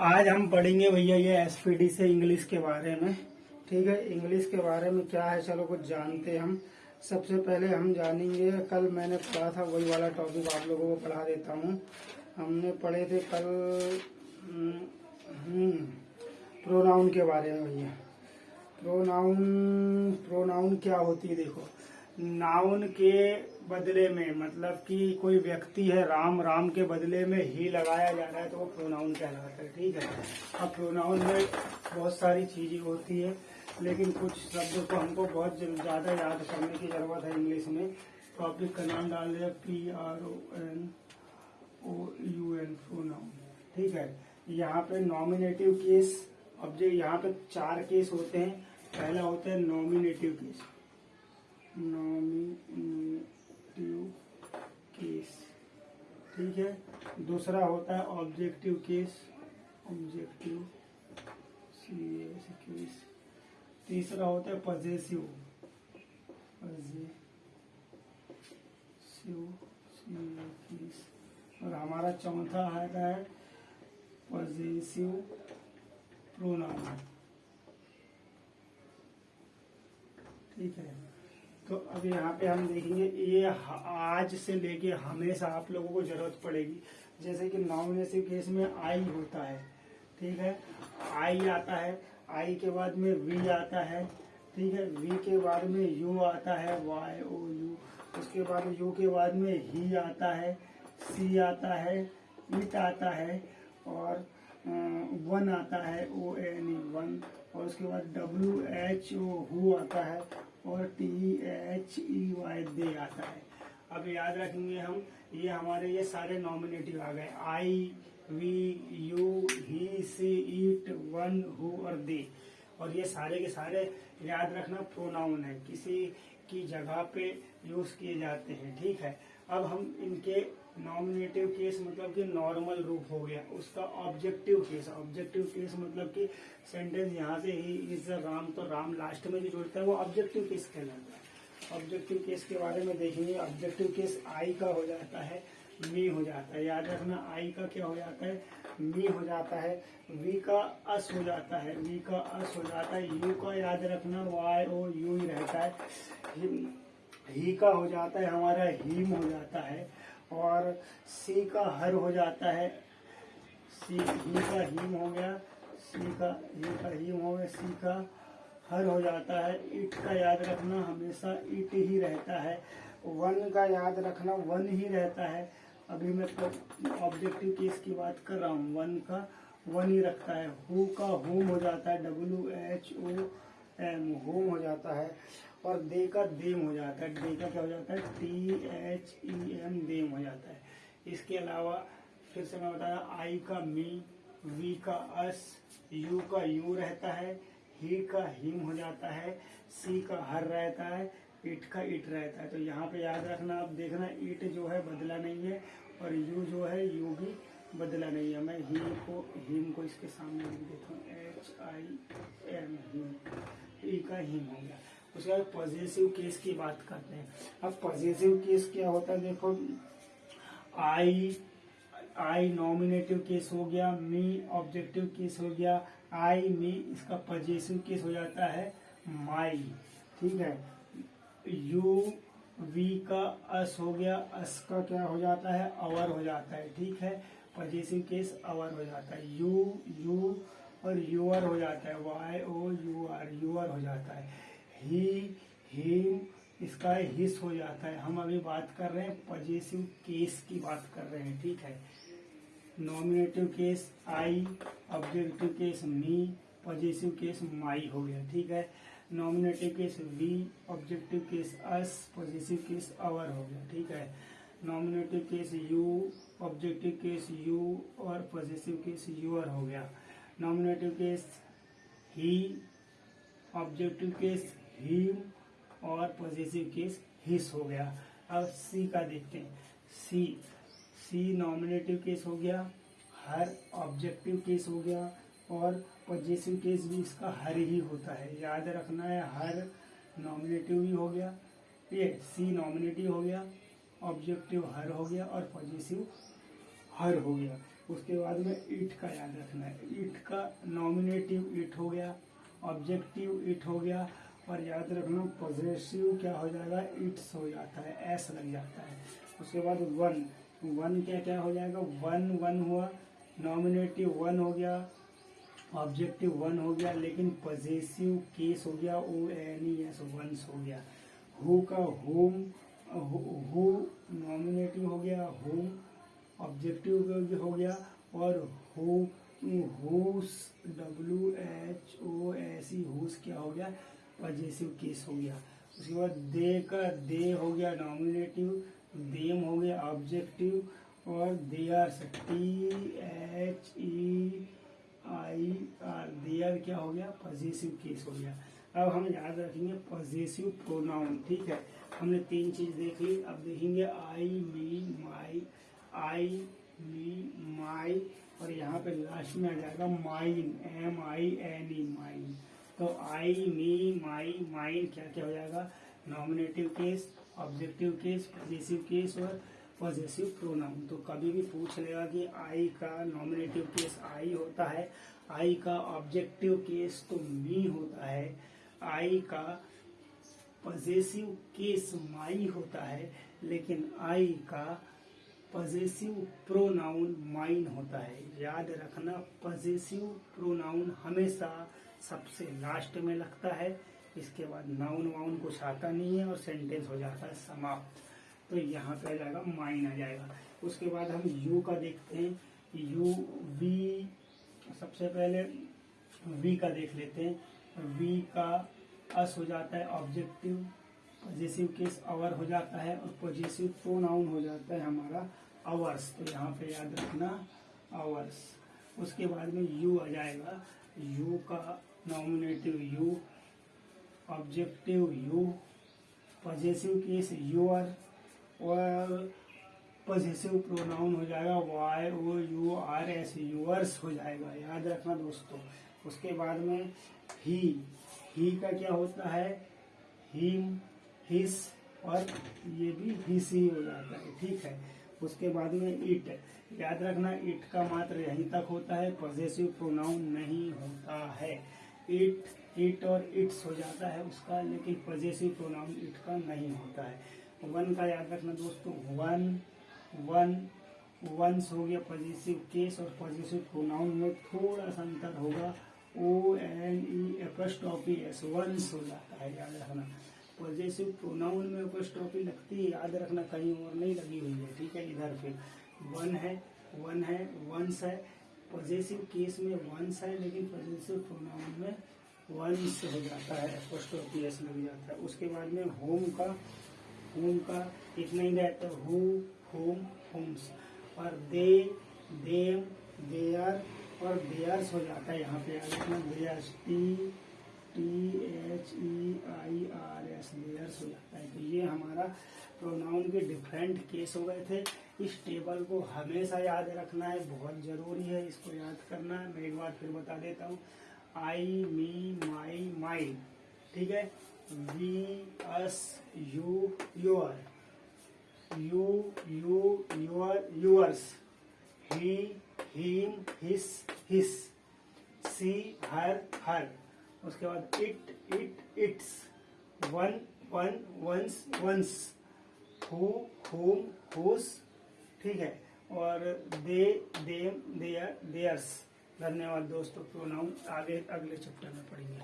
आज हम पढ़ेंगे भैया ये एसपीडी से इंग्लिश के बारे में। ठीक है, इंग्लिश के बारे में क्या है, चलो कुछ जानते हैं हम। सबसे पहले हम जानेंगे, कल मैंने पढ़ा था वही वाला टॉपिक आप लोगों को पढ़ा देता हूँ। हमने पढ़े थे कल प्रोनाउन के बारे में भैया। प्रोनाउन क्या होती है, देखो नाउन के बदले में, मतलब कि कोई व्यक्ति है राम, राम के बदले में ही लगाया जा रहा है तो वो प्रोनाउन कहलाता है। ठीक है, अब प्रोनाउन में बहुत सारी चीजें होती है, लेकिन कुछ शब्द को हमको बहुत ज्यादा याद करने की जरूरत है इंग्लिश में। टॉपिक का नाम डाल दिया PRONOUN, प्रोनाउन। ठीक है, यहाँ पे नॉमिनेटिव केस, ऑब्जेक्ट, यहाँ पे 4 केस होते हैं। पहला होता है नॉमिनेटिव केस, नॉमिनेटिव केस। ठीक है, दूसरा होता है ऑब्जेक्टिव केस, ऑब्जेक्टिव केस। तीसरा होता है पजेसिव, केस। और हमारा चौथा आता है पजेसिव प्रोनाउन। ठीक है, तो अब यहाँ पे हम देखेंगे, ये आज से लेके हमेशा आप लोगों को जरूरत पड़ेगी। जैसे कि नॉमिनेटिव केस में आई होता है, ठीक है, आई आता है, आई के बाद में वी आता है, ठीक है, वी के बाद में यू आता है, YOU। उसके बाद यू के बाद में ही आता है, सी आता है, इट आता है, और वन आता है, ONE, वन। और उसके बाद WHO, हु आता है, और THEY, दे आता है। अब याद रखेंगे हम, ये हमारे ये सारे नॉमिनेटिव आ गए, I, we, you, he, she, it, one, who और दे। और ये सारे के सारे याद रखना प्रोनाउन है, किसी की जगह पे यूज किए जाते हैं। ठीक है, अब हम इनके नॉमिनेटिव केस मतलब कि नॉर्मल रूप हो गया, उसका ऑब्जेक्टिव केस। ऑब्जेक्टिव केस मतलब कि सेंटेंस यहाँ से ही इज राम, तो राम लास्ट में जो जुड़ता है वो ऑब्जेक्टिव केस कहलाता है। ऑब्जेक्टिव केस के बारे में देखेंगे। ऑब्जेक्टिव केस आई का हो जाता है, मी हो जाता है। याद रखना, आई का क्या हो जाता है, मी हो जाता है। वी का अस हो जाता है, वी का अस हो जाता है। यू का याद रखना YOU ही रहता है। ही का हो जाता है हमारा हीम हो जाता है। और सी का हर हो जाता है, सी, ही का हीम हो गया, सी का हीम हो गया, सी का हर हो जाता है। इट का याद रखना हमेशा इट ही रहता है। वन का याद रखना वन ही रहता है। अभी मैं तो ऑब्जेक्टिव केस की बात कर रहा हूँ, वन का वन ही रखता है। हु का होम हो जाता है, WHOM, होम हो जाता है। और दे का देम हो जाता है, दे का क्या हो जाता है, THEM, देम हो जाता है। इसके अलावा फिर से मैं बताया, आई का मी, वी का अस, यू का यू रहता है, ही का हिम हो जाता है, सी का हर रहता है, इट का इट रहता है। तो यहाँ पे याद रखना, आप देखना इट जो है बदला नहीं है, और यू जो है यू भी बदला नहीं है। मैं हिम को इसके सामने लिख देता हूँ, HIM, हिम, ई का हिम हो गया। उसके बाद पॉजिटिव केस की बात करते हैं। अब पॉजिटिव केस क्या होता है, देखो आई नॉमिनेटिव केस हो गया, मी ऑब्जेक्टिव केस हो गया, आई मी इसका पॉजिटिव केस हो जाता है माई। ठीक है, यू वी का अस हो गया, अस का क्या हो जाता है, अवर हो जाता है। ठीक है, पॉजिटिव केस अवर हो जाता है। यू और यूअर हो जाता है, YOUR, यूअर हो जाता है। ही, हिम इसका हिस हो जाता है। हम अभी बात कर रहे हैं पॉजिटिव केस की बात कर रहे हैं। ठीक है, nominative case I, objective case me, positive case my हो गया। ठीक है, nominative case we, objective case us, positive case our हो गया। ठीक है, nominative case you, objective case you, और पॉजिटिव केस यूअर हो गया। Nominative case he, objective case him, और पॉजिटिव केस हिस हो गया। अब सी का देखते हैं। सी नॉमिनेटिव केस हो गया, हर ऑब्जेक्टिव केस हो गया, और पॉजिटिव केस भी इसका हर ही होता है। याद रखना है, हर नॉमिनेटिव ही हो गया, ये सी नॉमिनेटिव हो गया, ऑब्जेक्टिव हर हो गया, और पॉजिटिव हर हो गया। उसके बाद में इट का याद रखना है। इट का नॉमिनेटिव इट हो गया, ऑब्जेक्टिव इट हो गया, और याद रखना पॉजेसिव क्या हो जाएगा, इट्स हो जाता है, एस लग जाता है। उसके बाद वन, वन क्या क्या हो जाएगा, वन वन हुआ, नॉमिनेटिव वन हो गया, ऑब्जेक्टिव वन हो गया, लेकिन पॉजेसिव केस हो गया, O N E S, one's हो गया। हु का होम, हु नॉमिनेटिव हो गया, होम ऑब्जेक्टिव हो गया, और whose W H O S E, whose क्या हो गया, पॉजेसिव केस हो गया। उसके बाद दे का दे हो गया नॉमिनेटिव, देम हो गया ऑब्जेक्टिव, और theirs T H E I R, their क्या हो गया, पॉजेसिव केस हो गया। अब हम याद रखेंगे पॉजेसिव प्रोनाउन, ठीक है। हमने 3 चीज देख ली, अब देखेंगे आई मी माई, आई मी माई, और यहाँ पे लास्ट में आ जाएगा mine, M I N E, mine. तो आई मी माई माइन क्या क्या हो जाएगा, nominative case, objective case, possessive case और पॉजेसिव प्रोनाउन। तो कभी भी पूछ लेगा कि आई का नॉमिनेटिव केस आई होता है, आई का ऑब्जेक्टिव केस तो मी होता है, आई का पॉजेसिव केस माई होता है, लेकिन आई का पॉजेसिव प्रोनाउन माइन होता है। याद रखना पॉजेसिव प्रोनाउन हमेशा सबसे लास्ट में लगता है, इसके बाद नाउन वाउन कुछ आता नहीं है और सेंटेंस हो जाता है समाप्त। तो यहाँ पे आ जाएगा माइन आ जाएगा। उसके बाद हम यू का देखते हैं, यू वी, सबसे पहले वी का देख लेते हैं। वी का अस हो जाता है ऑब्जेक्टिव, पॉजेसिव केस अवर हो जाता है, और पॉजेसिव प्रोनाउन हो जाता है हमारा अवर्स। तो यहाँ पे याद रखना अवर्स। उसके बाद में यू आ जाएगा, यू का nominative you, objective you, possessive case your, और पॉजेसिव प्रोनाउन हो जाएगा Y O U R S, yours हो जाएगा, याद रखना दोस्तों। उसके बाद में ही का क्या होता है, हिम, हिस, और ये भी हिस ही हो जाता है, ठीक है। उसके बाद में इट, याद रखना इट का मात्र यहीं तक होता है, पॉजेसिव प्रोनाउन नहीं होता है। इट और इट्स हो जाता है उसका, लेकिन पॉजेसिव प्रोनाउन इट का नहीं होता है। वन का याद रखना दोस्तों, वंस हो गया पॉजेसिव केस, और पॉजेसिव प्रोनाउन में थोड़ा सा अंतर होगा, O N E apostrophe S, one's हो जाता है, याद रखना। पॉजेसिव प्रोनाउन में एपोस्ट्रोफी लगती है, याद रखना, कहीं और नहीं लगी हुई है, ठीक है। इधर फिर वन है, वंस है, पॉजेसिव केस में वंस है, लेकिन पॉजेसिव प्रोनाउन में वंस हो जाता है, एपोस्ट्रोफी एस लग जाता है। उसके बाद में होम का इतना ही रहता है, हु, होम, होम्स, और दे, देम, देयर, और देयर्स हो जाता है। यहाँ पे याद रखना theirs, T H E I R S, theirs हो जाता है। तो ये हमारा प्रोनाउन के डिफरेंट केस हो गए थे। इस टेबल को हमेशा याद रखना है, बहुत जरूरी है, इसको याद करना है। मैं एक बार फिर बता देता हूँ, आई मी माई माइन, ठीक है। We us you your, you your yours, he him his his, she her her. उसके बाद it its, one one's one's, who whom whose, ठीक है, और दे देम देयर देयर्स। धन्यवाद दोस्तों। प्रोनाउन आगे अगले चैप्टर में पढ़ेंगे।